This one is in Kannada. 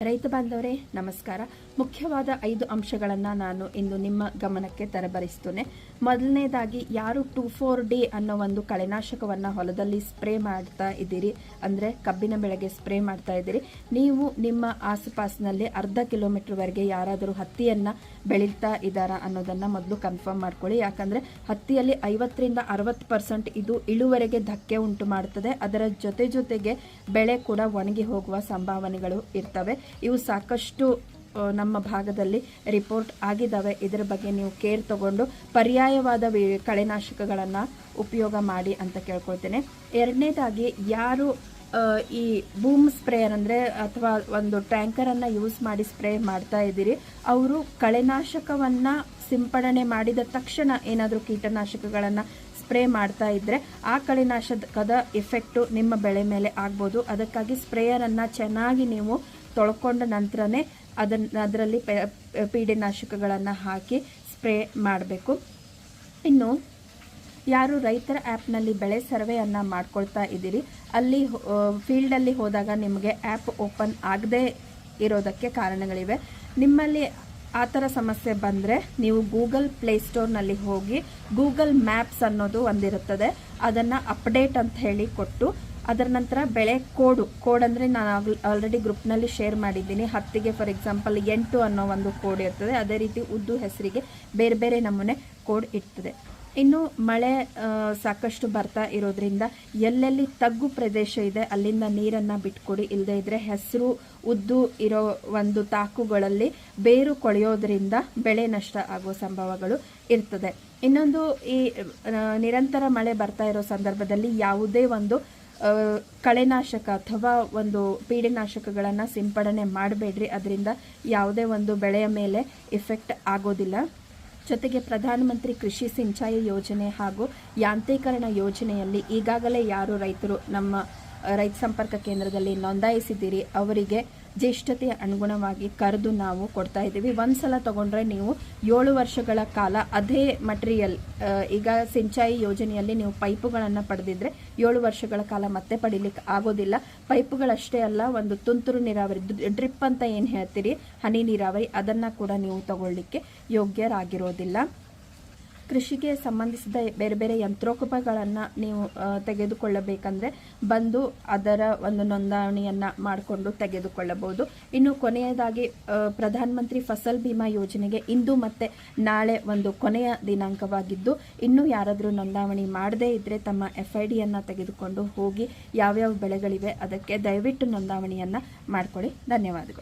ರೈತ ಬಾಂಧವರೇ ನಮಸ್ಕಾರ. ಮುಖ್ಯವಾದ 5 ಅಂಶಗಳನ್ನು ನಾನು ಇಂದು ನಿಮ್ಮ ಗಮನಕ್ಕೆ ತರಬರಿಸ್ತೇನೆ. ಮೊದಲನೇದಾಗಿ, ಯಾರು 2,4-D ಅನ್ನೋ ಒಂದು ಕಳೆನಾಶಕವನ್ನು ಹೊಲದಲ್ಲಿ ಸ್ಪ್ರೇ ಮಾಡ್ತಾ ಇದ್ದೀರಿ, ಅಂದರೆ ಕಬ್ಬಿನ ಬೆಳೆಗೆ ಸ್ಪ್ರೇ ಮಾಡ್ತಾ ಇದ್ದೀರಿ, ನೀವು ನಿಮ್ಮ ಆಸುಪಾಸಿನಲ್ಲಿ ಅರ್ಧ ಕಿಲೋಮೀಟರ್ವರೆಗೆ ಯಾರಾದರೂ ಹತ್ತಿಯನ್ನು ಬೆಳೀತಾ ಇದ್ದಾರಾ ಅನ್ನೋದನ್ನು ಮೊದಲು ಕನ್ಫರ್ಮ್ ಮಾಡ್ಕೊಳ್ಳಿ. ಯಾಕಂದರೆ ಹತ್ತಿಯಲ್ಲಿ 50-60% ಇದು ಇಳುವರೆಗೆ ಧಕ್ಕೆ ಉಂಟು ಮಾಡುತ್ತದೆ. ಅದರ ಜೊತೆಗೆ ಬೆಳೆ ಕೂಡ ಒಣಗಿ ಹೋಗುವ ಸಂಭಾವನೆಗಳು ಇರ್ತವೆ. ಇವು ಸಾಕಷ್ಟು ನಮ್ಮ ಭಾಗದಲ್ಲಿ ರಿಪೋರ್ಟ್ ಆಗಿದ್ದಾವೆ. ಇದರ ಬಗ್ಗೆ ನೀವು ಕೇರ್ ತಗೊಂಡು ಪರ್ಯಾಯವಾದ ಕಳೆನಾಶಕಗಳನ್ನು ಉಪಯೋಗ ಮಾಡಿ ಅಂತ ಕೇಳ್ಕೊಳ್ತೇನೆ. ಎರಡನೇದಾಗಿ, ಯಾರು ಈ ಬೂಮ್ ಸ್ಪ್ರೇಯರ್ ಅಂದರೆ ಅಥವಾ ಒಂದು ಟ್ಯಾಂಕರನ್ನು ಯೂಸ್ ಮಾಡಿ ಸ್ಪ್ರೇ ಮಾಡ್ತಾ ಇದ್ದೀರಿ, ಅವರು ಕಳೆನಾಶಕವನ್ನು ಸಿಂಪಡಣೆ ಮಾಡಿದ ತಕ್ಷಣ ಏನಾದರೂ ಕೀಟನಾಶಕಗಳನ್ನು ಸ್ಪ್ರೇ ಮಾಡ್ತಾ ಇದ್ದರೆ ಆ ಕಳೆನಾಶಕದ ಎಫೆಕ್ಟು ನಿಮ್ಮ ಬೆಳೆ ಮೇಲೆ ಆಗ್ಬೋದು. ಅದಕ್ಕಾಗಿ ಸ್ಪ್ರೇಯರನ್ನು ಚೆನ್ನಾಗಿ ನೀವು ತೊಳ್ಕೊಂಡ ನಂತರನೇ ಅದರಲ್ಲಿ ಪೀಡೆನಾಶಕಗಳನ್ನು ಹಾಕಿ ಸ್ಪ್ರೇ ಮಾಡಬೇಕು. ಇನ್ನು ಯಾರು ರೈತರ ಆ್ಯಪ್ನಲ್ಲಿ ಬೆಳೆ ಸರ್ವೆಯನ್ನು ಮಾಡ್ಕೊಳ್ತಾ ಇದ್ದೀರಿ, ಅಲ್ಲಿ ಫೀಲ್ಡಲ್ಲಿ ಹೋದಾಗ ನಿಮಗೆ ಆ್ಯಪ್ ಓಪನ್ ಆಗದೇ ಇರೋದಕ್ಕೆ ಕಾರಣಗಳಿವೆ. ನಿಮ್ಮಲ್ಲಿ ಆ ಥರ ಸಮಸ್ಯೆ ಬಂದರೆ ನೀವು ಗೂಗಲ್ ಪ್ಲೇಸ್ಟೋರ್ನಲ್ಲಿ ಹೋಗಿ ಗೂಗಲ್ ಮ್ಯಾಪ್ಸ್ ಅನ್ನೋದು ಒಂದಿರುತ್ತದೆ, ಅದನ್ನು ಅಪ್ಡೇಟ್ ಅಂತ ಹೇಳಿ ಕೊಟ್ಟು ಅದರ ನಂತರ ಬೆಳೆ ಕೋಡ್ ಅಂದರೆ ನಾನು ಆಲ್ರೆಡಿ ಗ್ರೂಪ್ನಲ್ಲಿ ಶೇರ್ ಮಾಡಿದ್ದೀನಿ. ಹತ್ತಿಗೆ ಫಾರ್ ಎಕ್ಸಾಂಪಲ್ 8 ಅನ್ನೋ ಒಂದು ಕೋಡ್ ಇರ್ತದೆ. ಅದೇ ರೀತಿ ಉದ್ದು ಹೆಸರಿಗೆ ಬೇರೆ ಬೇರೆ ನಮೂನೆ ಕೋಡ್ ಇರ್ತದೆ. ಇನ್ನು ಮಳೆ ಸಾಕಷ್ಟು ಬರ್ತಾ ಇರೋದ್ರಿಂದ ಎಲ್ಲೆಲ್ಲಿ ತಗ್ಗು ಪ್ರದೇಶ ಇದೆ ಅಲ್ಲಿಂದ ನೀರನ್ನು ಬಿಟ್ಕೊಡಿ. ಇಲ್ಲದೇ ಇದ್ದರೆ ಹೆಸರು ಉದ್ದು ಇರೋ ಒಂದು ತಾಕುಗಳಲ್ಲಿ ಬೇರು ಕೊಳೆಯೋದ್ರಿಂದ ಬೆಳೆ ನಷ್ಟ ಆಗುವ ಸಂಭವಗಳು ಇರ್ತದೆ. ಇನ್ನೊಂದು, ಈ ನಿರಂತರ ಮಳೆ ಬರ್ತಾ ಇರೋ ಸಂದರ್ಭದಲ್ಲಿ ಯಾವುದೇ ಒಂದು ಕಳೆನಾಶಕ ಅಥವಾ ಒಂದು ಪೀಡೆನಾಶಕಗಳನ್ನು ಸಿಂಪಡಣೆ ಮಾಡಬೇಡ್ರಿ. ಅದರಿಂದ ಯಾವುದೇ ಒಂದು ಬೆಳೆಯ ಮೇಲೆ ಎಫೆಕ್ಟ್ ಆಗೋದಿಲ್ಲ. ಜೊತೆಗೆ ಪ್ರಧಾನಮಂತ್ರಿ ಕೃಷಿ ಸಿಂಚಾಯಿ ಯೋಜನೆ ಹಾಗೂ ಯಾಂತ್ರೀಕರಣ ಯೋಜನೆಯಲ್ಲಿ ಈಗಾಗಲೇ ಯಾರು ರೈತರು ನಮ್ಮ ರೈತ ಸಂಪರ್ಕ ಕೇಂದ್ರದಲ್ಲಿ ನೋಂದಾಯಿಸಿದ್ದೀರಿ ಅವರಿಗೆ ಜ್ಯೇಷ್ಠತೆಯ ಅನುಗುಣವಾಗಿ ಕರೆದು ನಾವು ಕೊಡ್ತಾ ಇದ್ದೀವಿ. ಒಂದ್ಸಲ ತಗೊಂಡ್ರೆ ನೀವು 7 ವರ್ಷಗಳ ಕಾಲ ಅದೇ ಮಟೀರಿಯಲ್, ಈಗ ಸಿಂಚಾಯಿ ಯೋಜನೆಯಲ್ಲಿ ನೀವು ಪೈಪುಗಳನ್ನು ಪಡೆದಿದ್ರೆ 7 ವರ್ಷಗಳ ಕಾಲ ಮತ್ತೆ ಪಡಿಲಿಕ್ಕೆ ಆಗೋದಿಲ್ಲ. ಪೈಪುಗಳಷ್ಟೇ ಅಲ್ಲ, ಒಂದು ತುಂತುರು ನೀರಾವರಿ ಡ್ರಿಪ್ ಅಂತ ಏನು ಹೇಳ್ತೀರಿ, ಹನಿ ನೀರಾವರಿ, ಅದನ್ನು ಕೂಡ ನೀವು ತಗೊಳ್ಳಿಕ್ಕೆ ಯೋಗ್ಯರಾಗಿರೋದಿಲ್ಲ. ಕೃಷಿಗೆ ಸಂಬಂಧಿಸಿದ ಬೇರೆ ಬೇರೆ ಯಂತ್ರೋಪಕರಣಗಳನ್ನು ನೀವು ತೆಗೆದುಕೊಳ್ಳಬೇಕಂದ್ರೆ ಬಂದು ಅದರ ಒಂದು ನೋಂದಣಿಯನ್ನು ಮಾಡಿಕೊಂಡು ತೆಗೆದುಕೊಳ್ಳಬಹುದು. ಇನ್ನು ಕೊನೆಯದಾಗಿ, ಪ್ರಧಾನಮಂತ್ರಿ ಫಸಲ್ ಬಿಮಾ ಯೋಜನೆಗೆ ಇಂದು ಮತ್ತು ನಾಳೆ ಒಂದು ಕೊನೆಯ ದಿನಾಂಕವಾಗಿದ್ದು, ಇನ್ನೂ ಯಾರಾದರೂ ನೋಂದಣಿ ಮಾಡದೇ ಇದ್ದರೆ ತಮ್ಮ FIDಯನ್ನು ತೆಗೆದುಕೊಂಡು ಹೋಗಿ ಯಾವ್ಯಾವ ಬೆಳೆಗಳಿವೆ ಅದಕ್ಕೆ ದಯವಿಟ್ಟು ನೋಂದಣಿಯನ್ನು ಮಾಡಿಕೊಳ್ಳಿ. ಧನ್ಯವಾದಗಳು.